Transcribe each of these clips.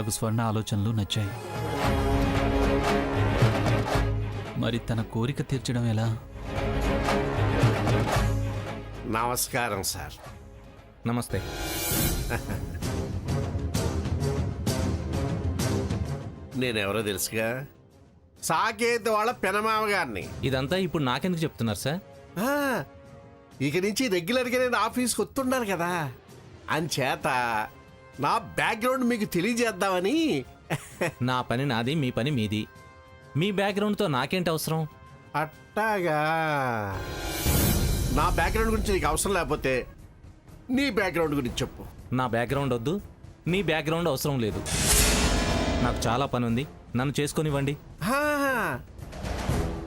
నాకు స్వర్ణ ఆలోచనలు నచ్చాయి. మరి తన కోరిక తీర్చడం ఎలా? నమస్కారం సార్. నమస్తే. నేనెవరో తెలుసుగా, సాకేత్ వాళ్ళ పెనమామ గారిని. ఇదంతా ఇప్పుడు నాకెందుకు చెప్తున్నారు సార్? ఆ, ఇక నుంచి రెగ్యులర్గా నేను ఆఫీస్కి వస్తుండాను కదా, అంచేత నా బ్యాక్గ్రౌండ్ మీకు తెలియజేద్దామని. నా పని నాది, మీ పని మీది. మీ బ్యాక్గ్రౌండ్తో నాకేంటి అవసరం? అట్టాగా, నా బ్యాక్గ్రౌండ్ గురించి నీకు అవసరం లేకపోతే నీ బ్యాక్గ్రౌండ్ గురించి చెప్పు. నా బ్యాక్గ్రౌండ్ వద్దు, నీ బ్యాక్గ్రౌండ్ అవసరం లేదు. నాకు చాలా పని ఉంది, నన్ను చేసుకొనివ్వండి.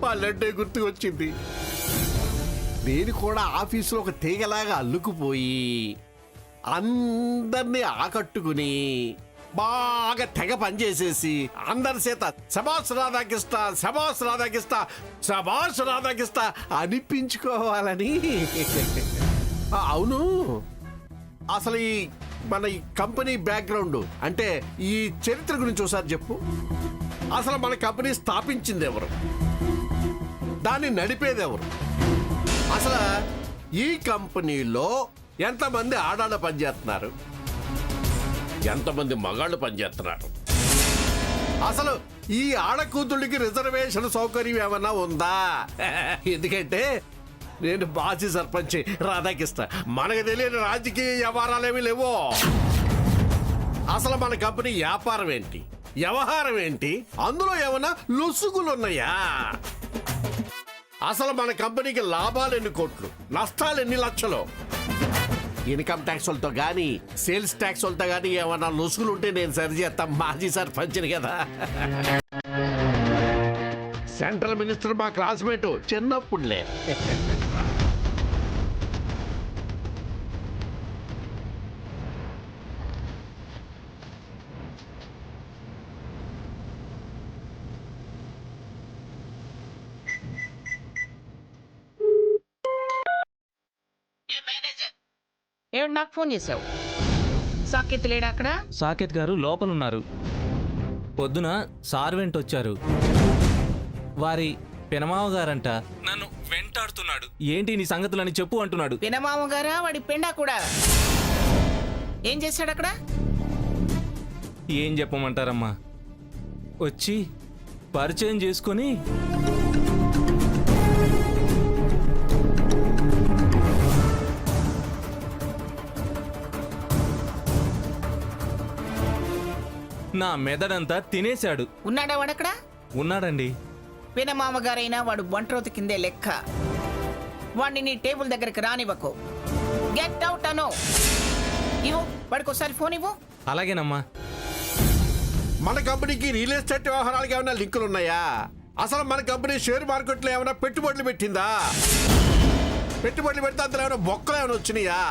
పల్లెడ్డే గుర్తుకు వచ్చింది. నేను కూడా ఆఫీసులో ఒక తీగలాగా అల్లుకుపోయి అందరినీ ఆకట్టుకుని బాగా తెగ పనిచేసేసి అందరి చేత శభాష్ రాధాకృష్ణ, శభాష్ రాధాకృష్ణ, శభాష్ రాధాకృష్ణ అనిపించుకోవాలని. అవును, అసలు మన ఈ కంపెనీ బ్యాక్గ్రౌండ్ అంటే ఈ చరిత్ర గురించి ఒకసారి చెప్పు. అసలు మన కంపెనీ స్థాపించింది ఎవరు, దాన్ని నడిపేది ఎవరు, అసలు ఈ కంపెనీలో ఎంతమంది ఆడాళ్ళ పనిచేస్తున్నారు, ఎంతమంది మగాళ్ళు పనిచేస్తున్నారు, అసలు ఈ ఆడకూతుళ్ళకి రిజర్వేషన్ సౌకర్యం ఏమన్నా ఉందా? ఎందుకంటే నేను మాజీ సర్పంచ్ రాధాకృష్ణ, మనకు తెలియని రాజకీయ వ్యవహారాలేమీ లేవో. అసలు మన కంపెనీ వ్యాపారం ఏంటి, వ్యవహారం ఏంటి, అందులో ఏమన్నా లొసుగులున్నాయా, అసలు మన కంపెనీకి లాభాలు ఎన్ని కోట్లు, నష్టాలు ఎన్ని లక్షలు, ఇన్కమ్ ట్యాక్స్ వాళ్ళతో కానీ సేల్స్ ట్యాక్స్ వాళ్ళతో కానీ ఏమన్నా లొసుగులు ఉంటే నేను సరి చేస్తా. మాజీ సర్పంచ్ని కదా. సెంట్రల్ మినిస్టర్ మా క్లాస్మేట్ చిన్నప్పుడులే. ఏమిటి నాకు ఫోన్ చేసావు? సాకేత్ లేడా అక్కడ? సాకేత్ గారు లోపలున్నారు. పొద్దున సార్వెంట్ వచ్చారు, వారి పెనమావ గారంట. నన్ను వెంటాడుతున్నాడు. ఏంటి నీ సంగతులని చెప్పు అంటున్నాడు. పినమామ గారా? వాడి పెండా కూడా. ఏం చేశాడు అక్కడ? ఏం చెప్పమంటారమ్మా, వచ్చి పరిచయం చేసుకొని నా మెదడంతా తినేశాడు. ఉన్నాడా వాడక్కడ? ఉన్నాడండి. పినమామ గారైనా వాడు ఒంట్రోతు కిందే లెక్క. వాడిని నీ టేబుల్ దగ్గరికి రానివ్వకు. గెట్ అవుట్ అను. ఇవ్వు వాడికి ఒకసారి ఫోన్ ఇవ్వు. అలాగేనమ్మా. మన కంపెనీకి రియల్ ఎస్టేట్ వ్యవహారాలకు ఏమైనా లింకులు ఉన్నాయా? అసలు మన కంపెనీ షేర్ మార్కెట్లో ఏమైనా పెట్టుబడులు పెట్టిందా? పెట్టుబడులు పెడితే అందులో ఏమైనా బొక్కలు ఏమైనా వచ్చినాయా?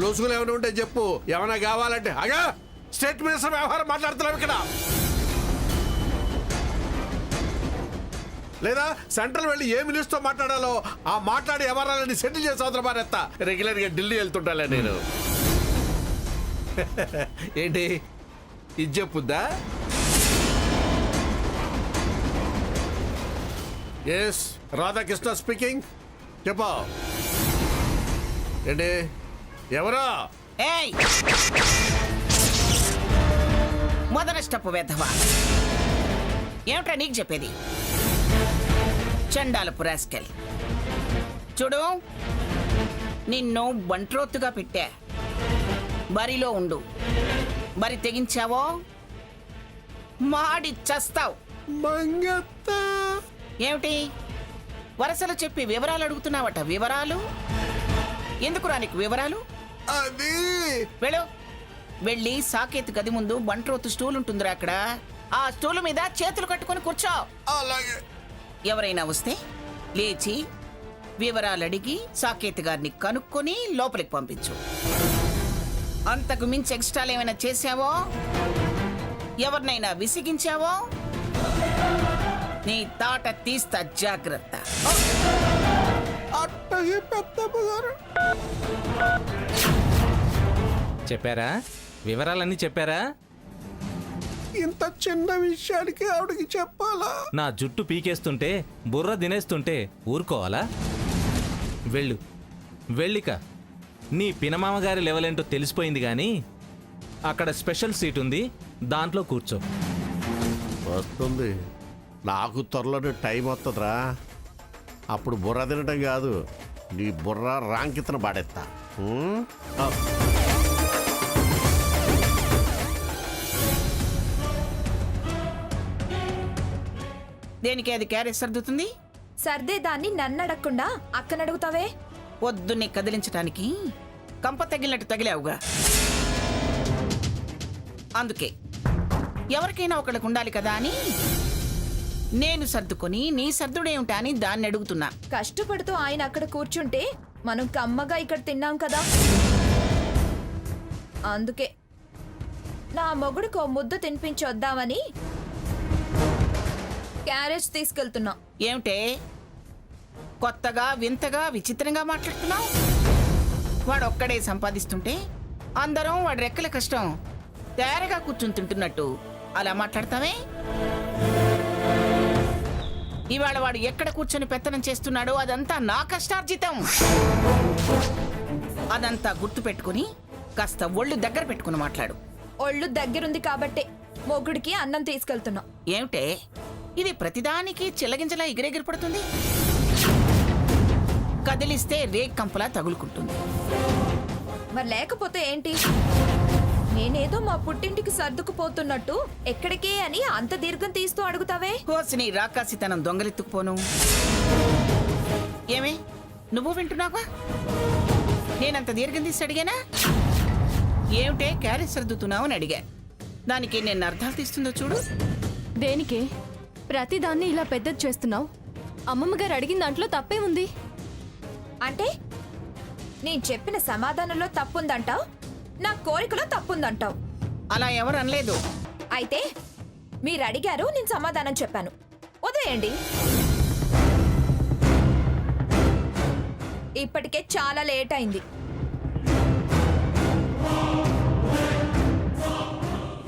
లొసుగులు ఏమైనా ఉంటే చెప్పు. ఏమైనా కావాలంటే అగా స్టేట్ మినిస్టర్ వ్యవహారం మాట్లాడుతున్నాం ఇక్కడ, లేదా సెంట్రల్ వెళ్ళి ఏ మినిస్టర్ మాట్లాడాలో ఆ మాట్లాడి వ్యవహారాలని సెటిల్ చేసి అవతల మారేస్తా. రెగ్యులర్గా ఢిల్లీ వెళ్తుంటాలే నేను. ఏంటి ఇది చెప్పుద్దా? Yes Radhakrishna speaking. చెప్పా. ఏంటి ఎవరా? ఏయ్ మొదనష్టపు వెధవా, ఏమిట్రా నీకు చెప్పేది? చండాలపు రాస్కెల్. చూడు, నిన్ను బంట్రోత్తుగా పెట్టా. బరిలో ఉండు. బరి తెగించావో మాడి చస్తావు. ఏమిటి వరసలు చెప్పి వివరాలు అడుగుతున్నావట? వివరాలు ఎందుకురా నీకు వివరాలు? అది వెళ్ళు. వెళ్ళి సాకేత్ గది ముందు బంట్రోతు స్టూల్ ఉంటుందిరా, అక్కడ ఆ స్టూల్ మీద చేతులు కట్టుకొని కూర్చో. అలాగే. ఎవరైనా వస్తే లేచి వివరాలు అడిగి సాకేత్ గారిని కనుక్కొని లోపలికి పంపించు. అంతకు మించి ఎక్స్ట్రాలు ఏమైనా చేశావో, ఎవరినైనా విసిగించావో నీ తాట తీస్తా, జాగ్రత్త. చెప్పారా? వివరాలన్నీ చెప్పారా? ఇంత చిన్న విషయానికి ఆవిడకి చెప్పాలా? నా జుట్టు పీకేస్తుంటే బుర్ర తినేస్తుంటే ఊరుకోవాలా? వెళ్ళు, వెళ్ళిక. నీ పినమామగారి లెవెల్ ఏంటో తెలిసిపోయింది కానీ అక్కడ స్పెషల్ సీట్ ఉంది, దాంట్లో కూర్చో. వస్తుంది, నాకు త్వరలోనే టైం వస్తుందిరా. అప్పుడు బుర్ర తినటం కాదు, నీ బుర్ర రాంకితన పాడేస్తా. దేనికి అది క్యారేజ్ సర్దుతుంది? సర్దేదాన్ని నన్ను అడగకుండా అక్కని అడుగుతావే? పొద్దున్నే కదిలించడానికి కంప తగిలినట్టు తగిలావుగా. అందుకే ఎవరికైనా ఒకళ్ళకు ఉండాలి కదా అని నేను సర్దుకొని నీ సర్దుడేమిటా అని దాన్ని అడుగుతున్నా. కష్టపడుతూ ఆయన అక్కడ కూర్చుంటే మనం కమ్మగా ఇక్కడ తిన్నాం కదా. అందుకే నా మొగుడికి ఓ ముద్ద తినిపించొద్దామని క్యారేజ్ తీసుకెళ్తున్నా. ఏమిటే కొత్తగా వింతగా విచిత్రంగా మాట్లాడుతున్నావు? వాడు ఒక్కడే సంపాదిస్తుంటే అందరం వాడి రెక్కల కష్టం తేరగా కూర్చుని తింటున్నట్టు అలా మాట్లాడతావే? ఇవాళ వాడు ఎక్కడ కూర్చొని పెత్తనం చేస్తున్నాడో అదంతా నా కష్టార్జితం. అదంతా గుర్తు పెట్టుకుని కాస్త ఒళ్ళు దగ్గర పెట్టుకుని మాట్లాడు. ఒళ్ళు దగ్గరుంది కాబట్టే మొగుడికి అన్నం తీసుకెళ్తున్నా. ఏమిటే ఇది ప్రతిదానికి చిల్లగింజలా ఎగిరెగిరి పడుతుంది? కదిలిస్తే రేక్ కంపలా తగులుకుంటుంది. మరి లేకపోతే ఏంటి? నేనేదో మా పుట్టింటికి సర్దుకుపోతున్నట్టు ఎక్కడికే అని అంత దీర్ఘం తీస్తూ అడుగుతావే? కోసిని రాకాసితనం దొంగలెత్తుకుపోను. ఏమే నువ్వు వింటున్నావా? నేనంత దీర్ఘం తీసి అడిగానా? ఏమిటే క్యారేజ్ సర్దుతున్నావు అని అడిగా. దానికి నేను అర్థాలు తీస్తుందో చూడు. దేనికే ప్రతిదాన్ని ఇలా పెద్దది చేస్తున్నావు? అమ్మమ్మ గారు అడిగిన దాంట్లో తప్పే ఉంది. అంటే నేను చెప్పిన సమాధానంలో తప్పుందంటావు, నా కోరికలో తప్పుందంటావు. అలా ఎవరు అనలేదు. అయితే మీరు అడిగారు, నేను సమాధానం చెప్పాను, వదిలేయండి. ఇప్పటికే చాలా లేట్ అయింది.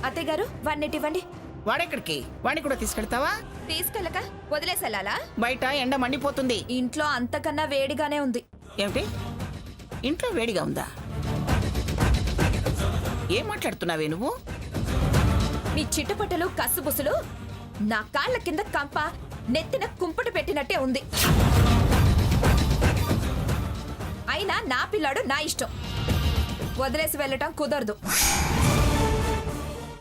అత్తయ్య గారు వాడినివ్వండి. వాడెక్కడికి? వాడిని కూడా తీసుకెళ్తావా? తీసుకెళ్ళక వదిలేసెళ్ళాలా? బయట ఎండ మండిపోతుంది. ఇంట్లో అంతకన్నా వేడిగానే ఉంది. ఏమిటి ఇంట్లో వేడిగా ఉందా? ఏం మాట్లాడుతున్నావే నువ్వు? మీ చిట్టుపట్టలు కసుబుసులు నా కాళ్ళ కింద కంప నెత్తిన కుంపటి పెట్టినట్టే ఉంది. అయినా నా పిల్లాడు నా ఇష్టం, వదిలేసి వెళ్ళటం కుదరదు.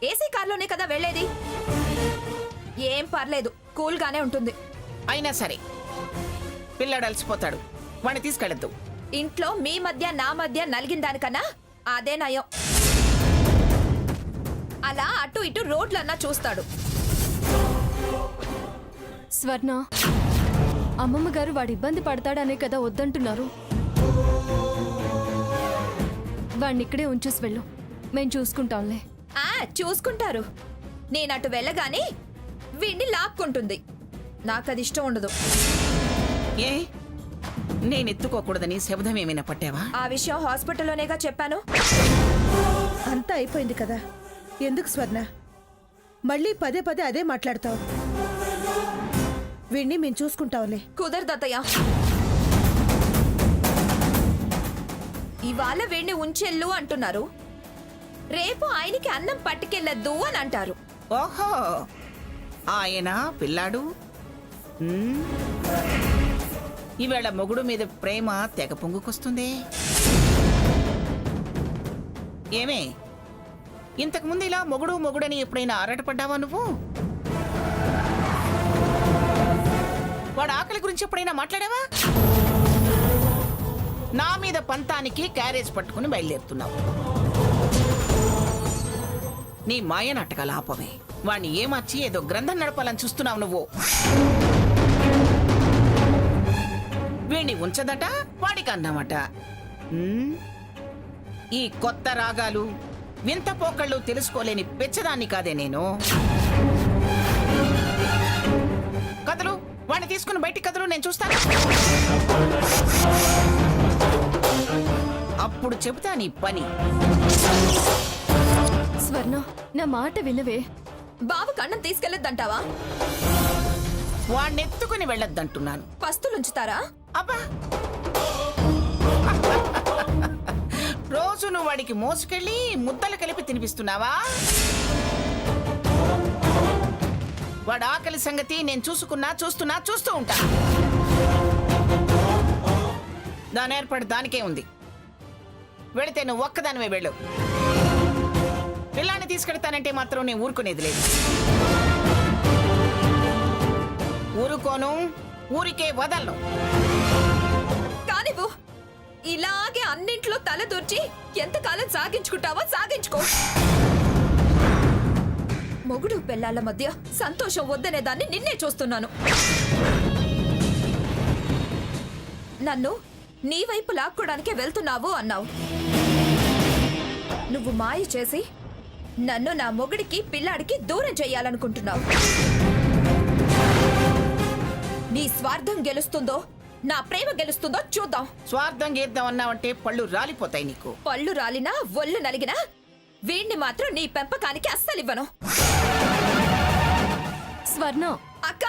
ఏసీ కార్లోనే కదా వెళ్ళేది. ఏం పర్లేదు, కూల్గానే ఉంటుంది. అయినా సరే పిల్లాడు అలసిపోతాడు, వాడిని తీసుకెళ్ళద్దు. ఇంట్లో మీ మధ్య నా మధ్య నలిగిన దానికన్నా అదే నయం. అలా అటు ఇటు రోడ్లన్నా చూస్తాడు. స్వర్ణ, అమ్మమ్మ గారు వాడు ఇబ్బంది పడతాడనే కదా వద్దంటున్నారు. వాడిని ఇక్కడే ఉంచేసి వెళ్ళు, మేము చూసుకుంటాంలే. చూసుకుంటారు. నేను అటు వెళ్ళగానే వీడిని లాక్కుంటుంది. నాకు అది ఇష్టం ఉండదు. ఏ నేను ఎత్తుకోకూడదని శబ్దం ఏమైనా పట్టావా? ఆ విషయం హాస్పిటల్లోనేగా చెప్పాను. అంతా అయిపోయింది కదా, ఎందుకు స్వర్ణ మళ్ళీ పదే పదే అదే మాట్లాడతావు? వీణ్ణి మేము చూసుకుంటాంలే. కుదరదత్తయ్య. ఇవాళ వీడిని ఉంచెల్లు అంటున్నారు, రేపు ఆయనకి అన్నం పట్టుకెళ్ళద్దు అని అంటారు. ఓహో, ఆయన పిల్లాడు. ఈవేళ మొగుడు మీద ప్రేమ తెగ పొంగుకొస్తుంది. ఏమే ఇంతకుముందు ఇలా మొగుడు మొగుడని ఎప్పుడైనా ఆరాటపడ్డావా నువ్వు? వాడు ఆకలి గురించి ఎప్పుడైనా మాట్లాడావా? నా మీద పంతానికి క్యారేజ్ పట్టుకుని బయలుదేరుతున్నావు. నీ మాయ నాటకాలు ఆపవే. వాణ్ణి ఏమార్చి ఏదో గ్రంథం నడపాలని చూస్తున్నావు నువ్వు. వీణ్ణి ఉంచదట, వాడికి అన్నమాట. ఈ కొత్త రాగాలు వింత పోకళ్ళు తెలుసుకోలేని పెచ్చదాన్ని కాదే నేను. కథలు వాడిని తీసుకుని బయటికి కథలు నేను చూస్తాను. అప్పుడు చెబుతా నీ పని. స్వర్ణ, నా మాట వినవే. బావకు అన్నం తీసుకెళ్లొద్దంటావా? వాడిని ఎత్తుకుని వెళ్ళొద్దంటున్నాను. పస్తులుంచుతారా? అబ్బా రోజు నువ్వు వాడికి మోసుకెళ్ళి ముద్దలు కలిపి తినిపిస్తున్నావా? వాడు ఆకలి సంగతి నేను చూస్తూ ఉంటా. దాని ఏర్పాటు దానికే ఉంది. వెళితే నువ్వు ఒక్కదానివే వెళ్ళు. పిల్లాన్ని తీసుకెళ్తానంటే మాత్రం నేను ఊరుకునేది లేదు. ఊరుకోను, ఊరికే వదలను. కానివ్వు. ఇలాగే అన్నింట్లో తల దూర్చి ఎంతకాలం సాగించుకుంటావో సాగించుకో. మొగుడు పిల్లల మధ్య సంతోషం వద్దనే దాన్ని నిన్నే చూస్తున్నాను. నన్ను నీ వైపు లాక్కోడానికే వెళ్తున్నావు అన్నావు. నువ్వు మాయ చేసి నన్ను నా మొగుడికి పిల్లాడికి దూరం చెయ్యాలనుకుంటున్నావు. నీ స్వార్థం గెలుస్తుందో నా ప్రేమ గెలుస్తుందో చూద్దాం. స్వార్థం గీద్దాం అన్నావంటే పళ్ళు రాలిపోతాయి నీకు. పళ్ళు రాలినా ఒళ్ళు నలిగినా వీణ్ణి మాత్రం నీ పెంపకానికి అస్సలివ్వను. స్వర్ణ, అక్క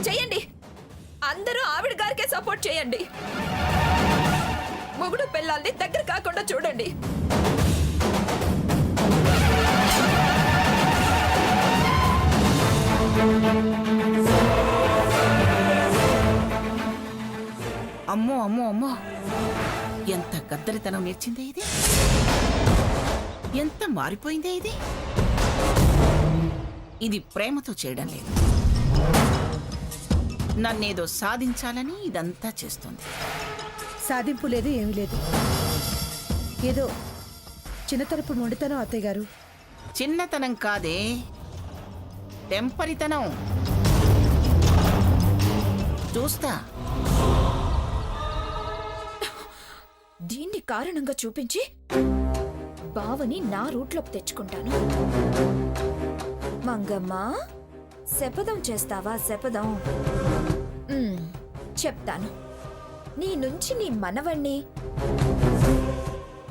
చెయ్యండి. అందరూ ఆవిడ గారికే సపోర్ట్ చేయండి. మొగుడు పిల్లల్ని దగ్గర కాకుండా చూడండి. అమ్మో అమ్మో అమ్మో, ఎంత గద్దరితనం నేర్చిందే ఇది. ఎంత మారిపోయిందే ఇది. ఇది ప్రేమతో చేయడం లేదు. నన్నేదో సాధించాలని ఇదంతా చేస్తుంది. సాధింపు లేదు, ఏమీ లేదు. ఏదో చిన్నతరపు మొండితనం అత్తయ్య గారు. చిన్నతనం కాదే, టెంపరితనం. చూస్తా. దీన్ని కారణంగా చూపించి బావని నా రూట్లోకి తెచ్చుకుంటాను. మంగమ్మ, శపథం చేస్తావా? శపథం చెప్తాను. నీ నుంచి నీ మనవణ్ణి,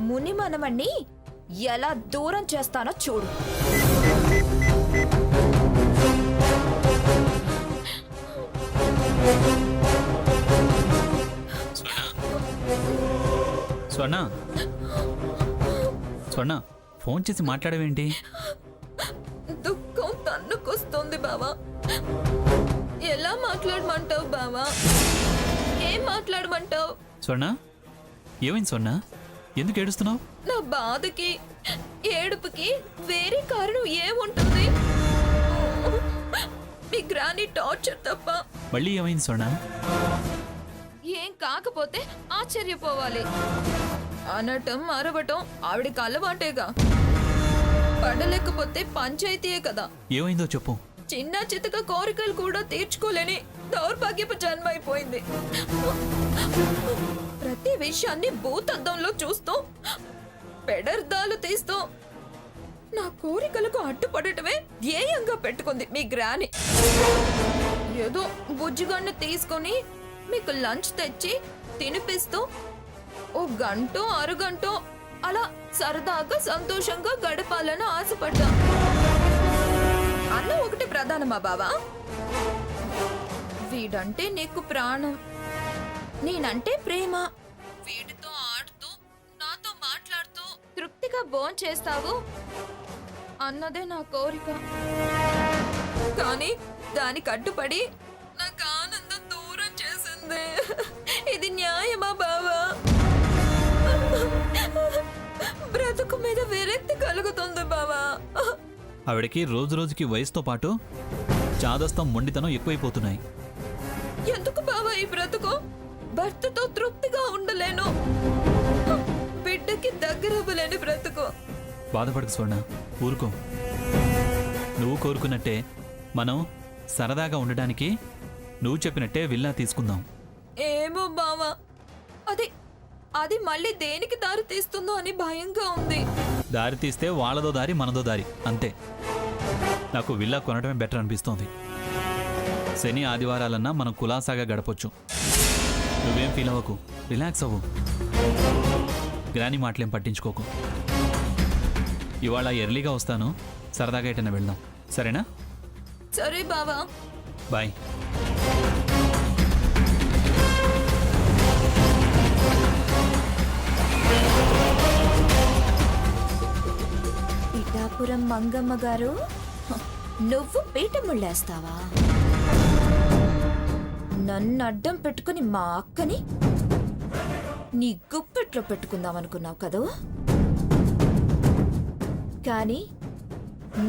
ముని మనవణ్ణి ఎలా దూరం చేస్తానో చూడు. స్వర్ణ, స్వర్ణ, ఫోన్ చేసి మాట్లాడవేంటి? దుఃఖం తన్నుకొస్తుంది బావా. ఎలా మాట్లాడమంటావు బావా? ఏం మాట్లాడమంటావు? స్వర్ణ, ఏమైంది స్వర్ణ? ఎందుకు ఏడుస్తున్నావు? నా బాధకి ఏడుపుకి వేరే కారణం ఏముంటుంది? మీ గ్రాని టార్చర్ తప్ప. మళ్ళీ ఏమైంది స్వర్ణ? ఏం కాకపోతే ఆశ్చర్యపోవాలి. అనటం అరవటం ఆవిడకి అలవాటేగా. పడలేకపోతే పంచాయతీయే కదా. ఏమైందో చెప్పు. చిన్న చితక కోరికలు కూడా తీర్చుకోలేని దౌర్భాగ్యపు జన్మ అయిపోయింది. ప్రతి విషయాన్ని భూతద్దంలో చూస్తూ పెడర్దాలు తీస్తూ నా కోరికలకు అడ్డుపడటమే ధ్యేయంగా పెట్టుకుంది మీ గ్రాని. ఏదో బుజ్జిగాన్ని తీసుకొని మీకు లంచ్ తెచ్చి తినిపిస్తూ ఓ గంటో అరగంటో అలా సరదాగా సంతోషంగా గడపాలని ఆశపడ్డా. అన్న ఒకటి ప్రధానమా బావా? వీడంటే నీకు ప్రాణం, నేనంటే ప్రేమ. వీడితో ఆడుతూ నాతో మాట్లాడుతూ తృప్తిగా భోంచేస్తావు అన్నదే నా కోరిక. కానీ దానికి అడ్డుపడి నాకు ఆనందం దూరం చేసింది. ఇది న్యాయమా బావా? బ్రతుకు మీద విరక్తి కలుగుతుంది బావా. ఆవిడకి రోజు రోజుకి వయసుతో పాటు చాదస్తం మొండితనం ఎక్కువైపోతున్నాయి. ఎందుకు బావా ఈ బ్రతుకు? భర్తతో తృప్తిగా ఉండలేను, బిడ్డకి దగ్గరవ్వలేని బ్రతుకు. బాధపడకు స్వర్ణ, ఊరుకో. నువ్వు కోరుకున్నట్టే మనం సరదాగా ఉండడానికి నువ్వు చెప్పినట్టే విల్లా తీసుకుందాం. ఏమో బావా, అది మళ్ళీ దేనికి దారి తీస్తుందో అని భయంగా ఉంది. దారి తీస్తే వాళ్ళదో దారి మనదో దారి అంతే. నాకు విల్లా కొనడమే బెటర్ అనిపిస్తోంది. శని ఆదివారాలన్నా మనం కులాసాగా గడపొచ్చు. నువ్వేం ఫీల్ అవ్వకు, రిలాక్స్ అవ్వు. గ్రాని మాటలేం పట్టించుకోకు. ఇవాళ ఎర్లీగా వస్తాను, సరదాగా ఎటైనా వెళ్దాం. సరేనా? సరే బావా. బాయ్. పిఠాపురం మంగమ్మ గారు, నువ్వు పీట ముళ్ళేస్తావా? నన్ను అడ్డం పెట్టుకుని మా అక్కని నీ గుప్పెట్లో పెట్టుకుందాం అనుకున్నావు కదూ? కానీ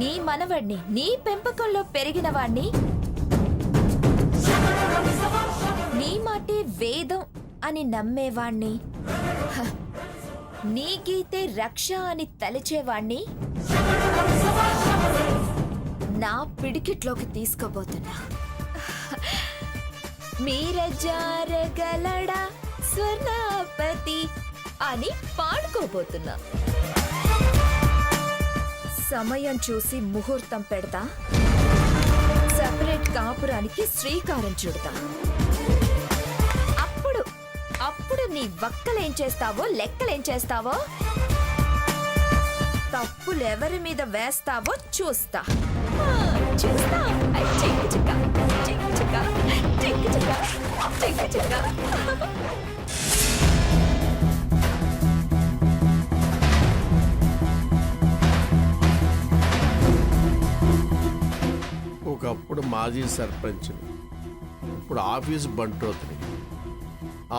నీ మనవడిని, నీ పెంపకంలో పెరిగిన వాణ్ణి, నీ మాటే వేదం అని నమ్మేవాణ్ణి, హ, నీ గీతే రక్ష అని తలిచేవాణ్ణి నా పిడికిట్లోకి తీసుకోబోతున్నా. మీరజారగలడా స్వర్ణపతి అని పాడుకోబోతున్నా. సమయం చూసి ముహూర్తం పెడతా, సెపరేట్ కాపురానికి శ్రీకారం చుడతా. అప్పుడు నీ వక్కలేం చేస్తావో, లెక్కలేం చేస్తావో, తప్పులు ఎవరి మీద వేస్తావో చూస్తా. చూస్తా. చిక్కు చిక్క, చిక్కు చిక్క, చిక్కు చిక్క, చిక్కు చిక్క. ఒకప్పుడు మాజీ సర్పంచ్, ఇప్పుడు ఆఫీస్ బంటోతుని.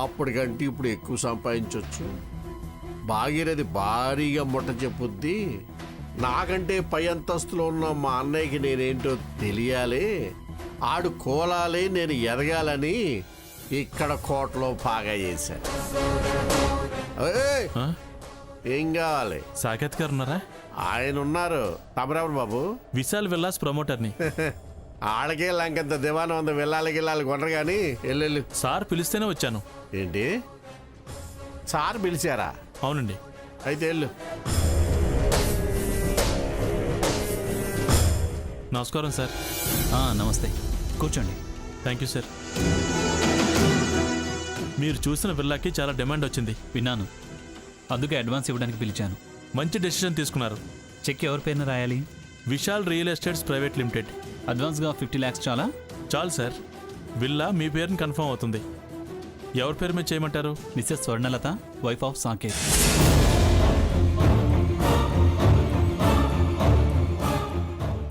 అప్పటికంటే ఇప్పుడు ఎక్కువ సంపాదించవచ్చు. భాగీరథి భారీగా ముట్ట చెప్పుద్ది. నాకంటే పై అంతస్తులో ఉన్న మా అన్నయ్యకి నేనేంటో తెలియాలి, ఆడు కోలాలి, నేను ఎదగాలని ఇక్కడ కోటలో పాగా చేశాను. ఏయ్! ఏం కావాలి? సాకేత్ గారు ఉన్నారా? ఆయన ఉన్నారు. తమరెవరు బాబు? విశాల్ విల్లాస్ ప్రమోటర్ని. ఆళ్ళకే లంకంత దివానం ఉంది, వెళ్ళాలి కొనరు కానీ వెళ్ళు. సార్ పిలిస్తేనే వచ్చాను. ఏంటి సార్ పిలిచారా? అవునండి. అయితే వెళ్ళు. నమస్కారం సార్. నమస్తే, కూర్చోండి. Thank you sir. మీరు చూసిన విల్లాకి చాలా డిమాండ్ వచ్చింది. విన్నాను, అందుకే అడ్వాన్స్ ఇవ్వడానికి పిలిచాను. మంచి డెసిషన్ తీసుకున్నారు. చెక్ ఎవరి పేరున రాయాలి? Vishal real estates private limited. అడ్వాన్స్గా 50 lakhs చాలా? చాలు సార్. విల్లా మీ పేరుని కన్ఫర్మ్ అవుతుంది. ఎవరి పేరు మీద చేయమంటారు? Mrs Swarnalatha, wife of Saketh.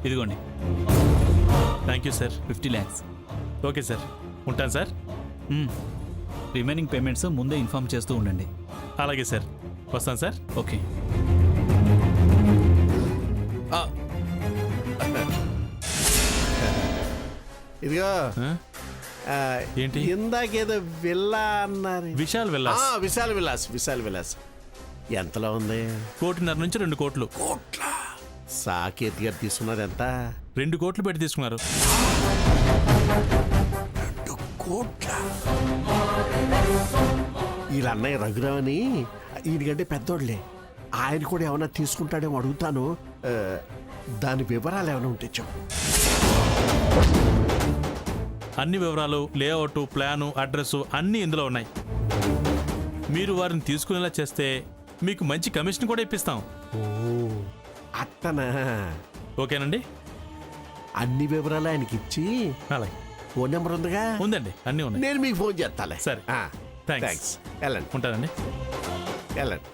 ఇదిగోండి. Thank you sir. 50 lakhs. Okay sir, ఉంటాను సార్. రిమైనింగ్ పేమెంట్స్ ముందే ఇన్ఫార్మ్ చేస్తూ ఉండండి. అలాగే సార్, వస్తాను సార్. ఓకే. ఇదిగో ఏంటి? ఇందాకేదో విల్లా అన్నారు. విశాల్ విల్లాస్. విశాల్ విలాస్ ఎంతలో ఉంది? 1.5 నుంచి 2 కోట్లు. కోట్ల? సాకేత్ గారు తీసుకున్నది ఎంత? 2 కోట్లు పెట్టి తీసుకున్నారు. 2 కోట్ల? వీళ్ళ అన్నయ్య రఘురామని, ఈయనకంటే పెద్దోళ్ళే, ఆయన కూడా ఏమైనా తీసుకుంటాడేమో అడుగుతాను. దాని వివరాలు ఏమైనా ఉంటే చెప్పు. అన్ని వివరాలు, లేఅవుట్, ప్లాను, అడ్రస్ అన్నీ ఇందులో ఉన్నాయి. మీరు వారిని తీసుకునేలా చేస్తే మీకు మంచి కమిషన్ కూడా ఇప్పిస్తాం. అట్టనా? ఓకేనండి. అన్ని వివరాలు ఆయనకి ఇచ్చి, అలాగే. ఫోన్ నెంబర్ ఉందిగా? ఉందండి, అన్నీ ఉన్నాయి. నేను మీకు ఫోన్ చేస్తాలే. సరే. థ్యాంక్స్. వెళ్ళండి ఉంటానండి. వెళ్ళండి.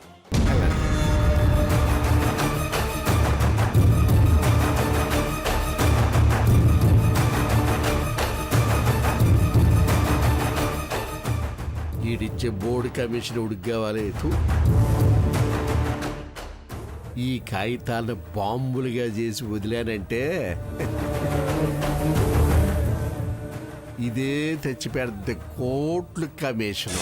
ఈడిచ్చే బోర్డు కమిషన్ ఉడికి కావాలి. ఈ కాగితాలను బాంబులుగా చేసి వదిలానంటే ఇదే తెచ్చి పెద్ద కోట్లు కమిషను.